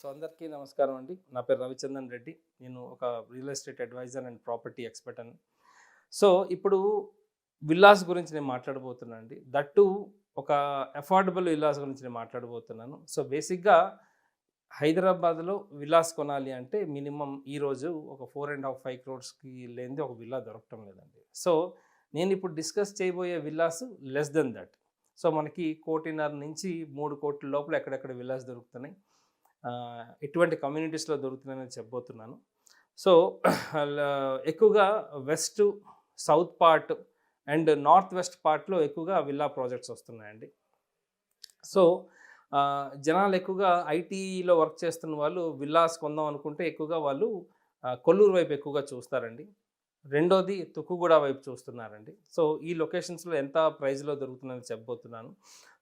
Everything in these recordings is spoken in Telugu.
సో అందరికీ నమస్కారం అండి. నా పేరు రవిచందన్ రెడ్డి. నేను ఒక real estate adviser and property expert అని. సో ఇప్పుడు విల్లాస్ గురించి నేను మాట్లాడబోతున్నాను అండి. దట్టు ఒక అఫోర్డబుల్ విల్లాస్ గురించి నేను మాట్లాడబోతున్నాను. సో బేసిక్‌గా హైదరాబాద్‌లో విల్లాస్ కొనాలి అంటే మినిమమ్ ఈరోజు ఒక 4.5, 5 క్రోర్స్‌కి లేనిదే ఒక విల్లా దొరకటం లేదండి. సో నేను ఇప్పుడు డిస్కస్ చేయబోయే villas less than that. So మనకి 1,50,00,000 నుంచి 3,00,00,000 లోపల ఎక్కడెక్కడ విల్లాస్ దొరుకుతున్నాయి. ఎటువంటి కమ్యూనిటీస్‌లో దొరుకుతున్నాయని చెప్పబోతున్నాను. సో ఎక్కువగా west, south part and north west పార్ట్‌లో ఎక్కువగా విల్లా ప్రాజెక్ట్స్ వస్తున్నాయండి. సో జనాలు ఎక్కువగా ఐటీలో వర్క్ చేస్తున్న వాళ్ళు విల్లాస్ కొందాం అనుకుంటే ఎక్కువగా వాళ్ళు కొల్లూరు వైపు ఎక్కువగా చూస్తారండి. రెండోది తుక్కుగూడ వైపు చూస్తున్నారండి. సో ఈ లొకేషన్స్‌లో ఎంత ప్రైస్‌లో దొరుకుతుందని చెప్పబోతున్నాను.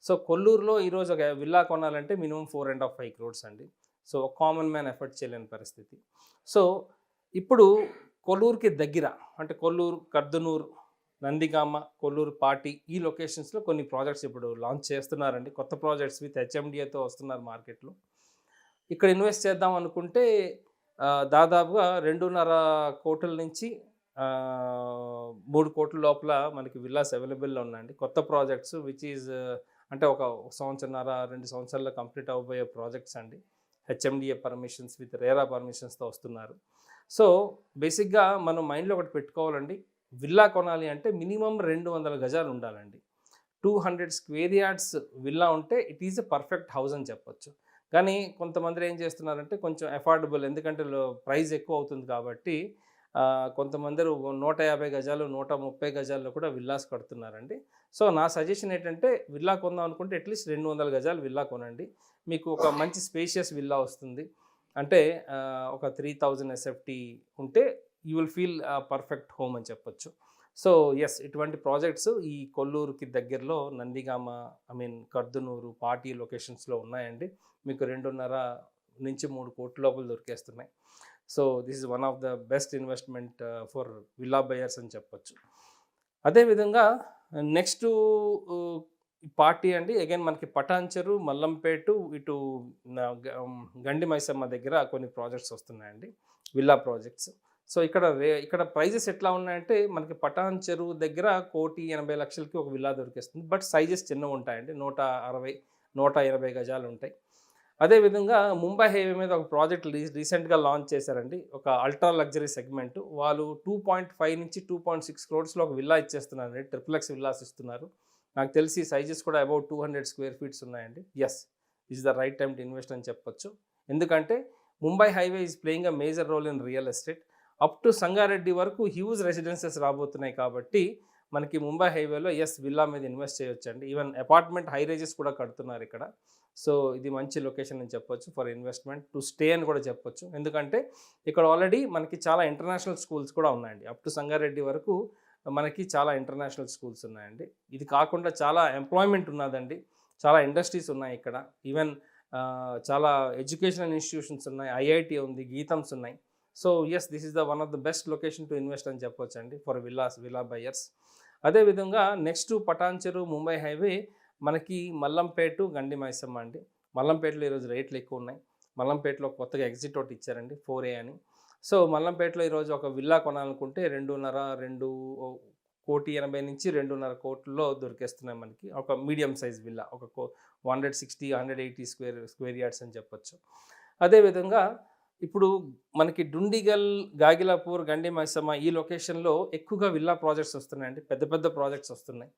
సో కొల్లూరులో ఈరోజు ఒక విల్లా కొనాలంటే మినిమమ్ 4.5, 5 క్రోర్స్ అండి. సో కామన్ మ్యాన్ ఎఫర్ట్ చేయలేని పరిస్థితి. సో ఇప్పుడు కొల్లూరుకి దగ్గర అంటే కొల్లూరు, కర్దనూరు, నందిగామ, కొల్లూరు, పాటి ఈ లొకేషన్స్‌లో కొన్ని ప్రాజెక్ట్స్ ఇప్పుడు లాంచ్ చేస్తున్నారండి. కొత్త ప్రాజెక్ట్స్ విత్ హెచ్ఎండిఏతో వస్తున్నారు మార్కెట్‌లో. ఇక్కడ ఇన్వెస్ట్ చేద్దాం అనుకుంటే దాదాపుగా 2.5 కోట్ల నుంచి 3 కోట్ల లోపల మనకి విల్లాస్ అవైలబుల్‌లో ఉన్నాయండి. కొత్త ప్రాజెక్ట్స్ విచ్ ఈజ్ అంటే ఒక సంవత్సరన్నర, 2 సంవత్సరాల్లో కంప్లీట్ అవ్వబోయే ప్రాజెక్ట్స్ అండి. హెచ్ఎండిఏ పర్మిషన్స్ విత్ రేరా పర్మిషన్స్‌తో వస్తున్నారు. సో బేసిక్‌గా మనం మైండ్‌లో ఒకటి పెట్టుకోవాలండి. విల్లా కొనాలి అంటే మినిమమ్ 200 గజాలు ఉండాలండి. 200 స్క్వేర్ యార్డ్స్ విల్లా ఉంటే it is a perfect house అని చెప్పొచ్చు. కానీ కొంతమంది ఏం చేస్తున్నారంటే కొంచెం అఫోర్డబుల్, ఎందుకంటే ప్రైస్ ఎక్కువ అవుతుంది కాబట్టి కొంతమందరు 150 గజాలు, 130 గజాల్లో కూడా విల్లాస్ కడుతున్నారండి. సో నా సజెషన్ ఏంటంటే విల్లా కొందాం అనుకుంటే అట్లీస్ట్ 200 గజాలు విల్లా కొనండి. మీకు ఒక మంచి స్పేషియస్ విల్లా వస్తుంది. అంటే ఒక 3000 ఎస్ఎఫ్టీ ఉంటే you will feel perfect home అని చెప్పొచ్చు. సో యెస్, ఇటువంటి ప్రాజెక్ట్స్ ఈ కొల్లూరుకి దగ్గరలో నందిగామ, కర్దనూరు, పాటి లొకేషన్స్‌లో ఉన్నాయండి. మీకు 2.5 నుంచి 3 కోట్ల లోపల దొరికేస్తున్నాయి. So this is one of the best investment for villa buyers అని చెప్పొచ్చు. అదేవిధంగా నెక్స్టు పార్టీ అండి అగైన్ మనకి పటాన్చెరు, మల్లంపేటు, ఇటు గండి మైసమ్మ దగ్గర కొన్ని ప్రాజెక్ట్స్ వస్తున్నాయండి, విల్లా ప్రాజెక్ట్స్. సో ఇక్కడ ప్రైజెస్ ఎట్లా ఉన్నాయంటే మనకి పటాన్చెరు దగ్గర 1,80,00,000కి ఒక విల్లా దొరికేస్తుంది. బట్ సైజెస్ చిన్నవి ఉంటాయండి. 160, 180 గజాలు ఉంటాయి. అదేవిధంగా ముంబై హైవే మీద ఒక ప్రాజెక్ట్ రీసెంట్గా లాంచ్ చేశారండి. ఒక అల్ట్రా లగ్జరీ సెగ్మెంట్. వాళ్ళు 2.5 నుంచి 2.6 క్రోర్స్‌లో ఒక విల్లా ఇచ్చేస్తున్నారండి. ట్రిపుల్ విల్లాస్ ఇస్తున్నారు. నాకు తెలిసి సైజెస్ కూడా అబౌట్ 200 స్క్వేర్ ఫీట్స్ ఉన్నాయండి. Yes, this is the right time to invest అని చెప్పొచ్చు. ఎందుకంటే Mumbai highway is playing a major role in real estate. Up to Sangareddy వరకు హ్యూజ్ రెసిడెన్సెస్ రాబోతున్నాయి కాబట్టి మనకి ముంబై హైవేలో విల్లా మీద ఇన్వెస్ట్ చేయొచ్చండి. ఈవెన్ అపార్ట్మెంట్ హై రైజెస్ కూడా కడుతున్నారు ఇక్కడ. సో ఇది మంచి లొకేషన్ అని చెప్పొచ్చు ఫర్ ఇన్వెస్ట్మెంట్ టు స్టే అని కూడా చెప్పొచ్చు. ఎందుకంటే ఇక్కడ ఆల్రెడీ మనకి చాలా ఇంటర్నేషనల్ స్కూల్స్ కూడా ఉన్నాయండి. అప్ టు సంగారెడ్డి వరకు మనకి చాలా ఇంటర్నేషనల్ స్కూల్స్ ఉన్నాయండి. ఇది కాకుండా చాలా ఎంప్లాయ్మెంట్ ఉన్నదండి. చాలా ఇండస్ట్రీస్ ఉన్నాయి ఇక్కడ. ఈవెన్ చాలా ఎడ్యుకేషనల్ ఇన్స్టిట్యూషన్స్ ఉన్నాయి. ఐఐటి ఉంది, గీతమ్స్ ఉన్నాయి. So yes, this is the one of the best location to invest అని చెప్పొచ్చు అండి ఫర్ విల్లా బయర్స్. అదేవిధంగా నెక్స్ట్ పటాన్చెరు, ముంబై హైవే మనకి మల్లంపేటు, గండి మైసమ్మ అండి. మల్లంపేటలో ఈరోజు రేట్లు ఎక్కువ ఉన్నాయి. మల్లంపేటలో కొత్తగా ఎగ్జిట్ ఒకటి ఇచ్చారండి 4A అని. సో మల్లంపేటలో ఈరోజు ఒక విల్లా కొనాలనుకుంటే 2.5 నుంచి 2.5 కోట్లలో దొరికేస్తున్నాయి మనకి. ఒక మీడియం సైజ్ విల్లా ఒక 160, 180 స్క్వేర్ యార్డ్స్ అని చెప్పొచ్చు. అదేవిధంగా ఇప్పుడు మనకి డుండిగల్, గాగిలాపూర్, గండి మైసమ్మ ఈ లొకేషన్లో ఎక్కువగా విల్లా ప్రాజెక్ట్స్ వస్తున్నాయండి. పెద్ద పెద్ద ప్రాజెక్ట్స్ వస్తున్నాయి.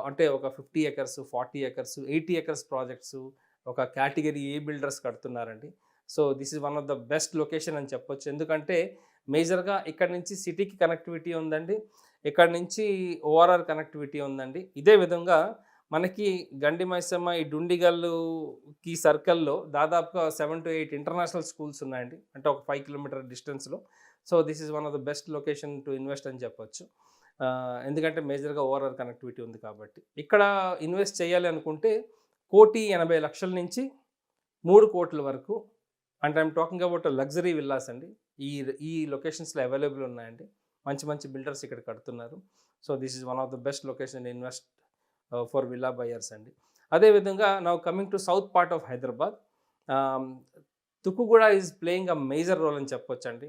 అంటే ఒక 50 ఎకర్స్, 40 ఎకర్స్, 80 ఎకర్స్ ప్రాజెక్ట్స్ ఒక కేటగిరీ ఏ బిల్డర్స్ కడుతున్నారండి. So this is one of the best location అని చెప్పొచ్చు. ఎందుకంటే మేజర్గా ఇక్కడ నుంచి సిటీకి కనెక్టివిటీ ఉందండి. ఇక్కడ నుంచి ఓఆర్ఆర్ కనెక్టివిటీ ఉందండి. ఇదే విధంగా మనకి గండి మైసమ్మ, ఈ డుండిగల్లుకి సర్కిల్లో దాదాపుగా 7 to 8 ఇంటర్నేషనల్ స్కూల్స్ ఉన్నాయండి. అంటే ఒక 5 కిలోమీటర్ డిస్టెన్స్లో. So this is one of the best location to invest అని చెప్పొచ్చు. ఎందుకంటే మేజర్గా ఓఆర్ఆర్ కనెక్టివిటీ ఉంది కాబట్టి. ఇక్కడ ఇన్వెస్ట్ చేయాలి అనుకుంటే 1,80,00,000 నుంచి 3 కోట్ల వరకు, అంటే I'm talking about luxury villas అండి. ఈ లొకేషన్స్లో అవైలబుల్ ఉన్నాయండి. మంచి మంచి బిల్డర్స్ ఇక్కడ కడుతున్నారు. So this is one of the best location invest for villa buyers అండి. అదేవిధంగా now coming to south part of Hyderabad, Tukkuguda is playing a major role అని చెప్పొచ్చండి.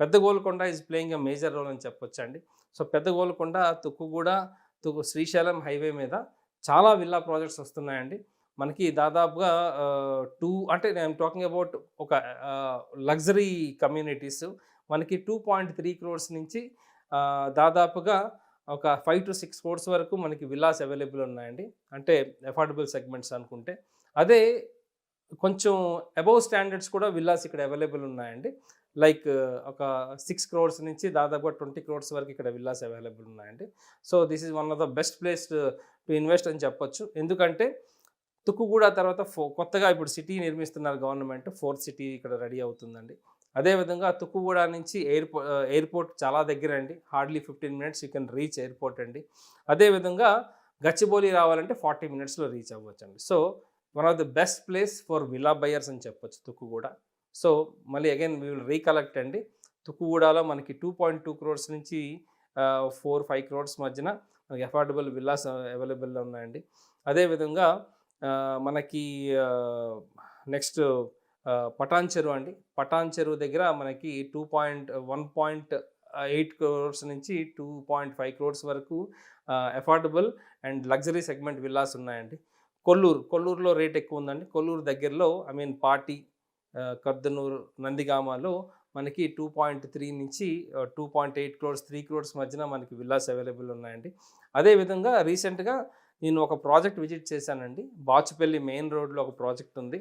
Pedda Golkonda is playing a major role అని చెప్పొచ్చండి. సో పెద్ద గోల్కొండ, తుక్కుగూడ, శ్రీశైలం హైవే మీద చాలా విల్లా ప్రాజెక్ట్స్ వస్తున్నాయండి. మనకి దాదాపుగా 2 అంటే ఐయామ్ టాకింగ్ అబౌట్ ఒక లగ్జరీ కమ్యూనిటీస్ మనకి 2.3 క్రోర్స్ నుంచి దాదాపుగా ఒక 5-6 క్రోర్స్ వరకు మనకి విల్లాస్ అవైలబుల్ ఉన్నాయండి. అంటే అఫోర్డబుల్ సెగ్మెంట్స్ అనుకుంటే. అదే కొంచెం అబోవ్ స్టాండర్డ్స్ కూడా విల్లాస్ ఇక్కడ అవైలబుల్ ఉన్నాయండి. లైక్ ఒక 6 క్రోర్స్ నుంచి దాదాపుగా 20 క్రోర్స్ వరకు ఇక్కడ విల్లాస్ అవైలబుల్ ఉన్నాయండి. So this is one of the best place to invest అని చెప్పొచ్చు. ఎందుకంటే తుక్కుగూడ తర్వాత కొత్తగా ఇప్పుడు సిటీ నిర్మిస్తున్నారు గవర్నమెంట్. 4th సిటీ ఇక్కడ రెడీ అవుతుందండి. అదేవిధంగా తుక్కుగూడ నుంచి ఎయిర్పోర్ట్ చాలా దగ్గర అండి. Hardly 15 minutes you can reach airport అండి. అదేవిధంగా గచ్చిబౌలి రావాలంటే 40 మినిట్స్లో రీచ్ అవ్వచ్చండి. So one of the best place for villa buyers అని చెప్పొచ్చు తుక్కుగూడ. సో మళ్ళీ అగైన్ వీ విల్ రీకలెక్ట్ అండి. తుక్కుగూడలో మనకి 2.2 క్రోర్స్ నుంచి 4-5 క్రోర్స్ మధ్యన మనకి అఫోర్డబుల్ విల్లాస్ అవైలబుల్లో ఉన్నాయండి. అదేవిధంగా మనకి నెక్స్ట్ పటాన్ చెరువు అండి. పటాన్ చెరువు దగ్గర మనకి 1.8 క్రోర్స్ నుంచి 2.5 క్రోర్స్ వరకు affordable and luxury segment villas ఉన్నాయండి. కొల్లూరులో రేట్ ఎక్కువ ఉందండి. కొల్లూరు దగ్గరలో పాటి, కర్దనూరు, నందిగామలో మనకి 2.3 నుంచి 2.8 క్రోర్స్ 3 క్రోర్స్ మధ్యన మనకి విల్లాస్ అవైలబుల్ ఉన్నాయండి. అదేవిధంగా రీసెంట్గా నేను ఒక ప్రాజెక్ట్ విజిట్ చేశానండి. బాచుపల్లి మెయిన్ రోడ్లో ఒక ప్రాజెక్ట్ ఉంది.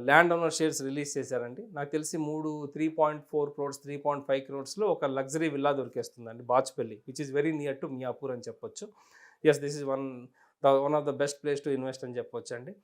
ల్యాండ్ ఓనర్ షేర్స్ రిలీజ్ చేశారండి. నాకు తెలిసి 3.4 క్రోర్స్ 3.5 క్రోర్స్లో ఒక లగ్జరీ విల్లా దొరికేస్తుందండి Bachupally, which is very near to Miyapur అని చెప్పొచ్చు. Yes, this is one of the best place to invest అని చెప్పొచ్చు అండి.